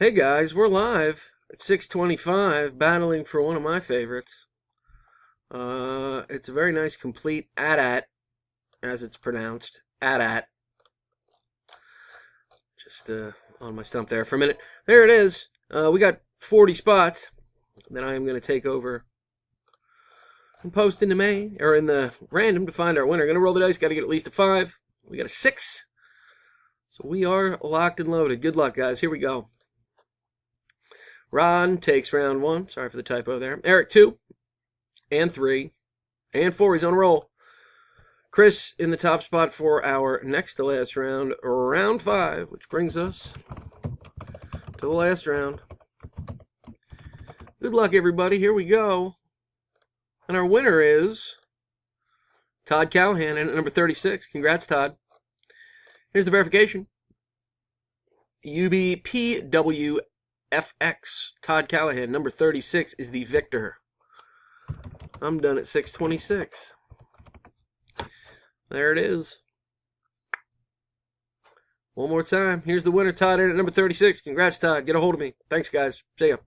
Hey guys, we're live at 6:25, battling for one of my favorites. It's a very nice, complete AT-AT, as it's pronounced. AT-AT. Just on my stump there for a minute. There it is. We got 40 spots. Then I am going to take over and post in the random to find our winner. Going to roll the dice. Got to get at least a 5. We got a 6. So we are locked and loaded. Good luck, guys. Here we go. Ron takes round 1. Sorry for the typo there. Eric 2 and 3 and 4. He's on a roll. Chris in the top spot for our next to last round, round 5, which brings us to the last round. Good luck, everybody. Here we go. And our winner is Todd Callahan at number 36. Congrats, Todd. Here's the verification. UBPW FX, Todd Callahan, number 36, is the victor. I'm done at 6:26. There it is. One more time. Here's the winner, Todd, at number 36. Congrats, Todd. Get a hold of me. Thanks, guys. See ya.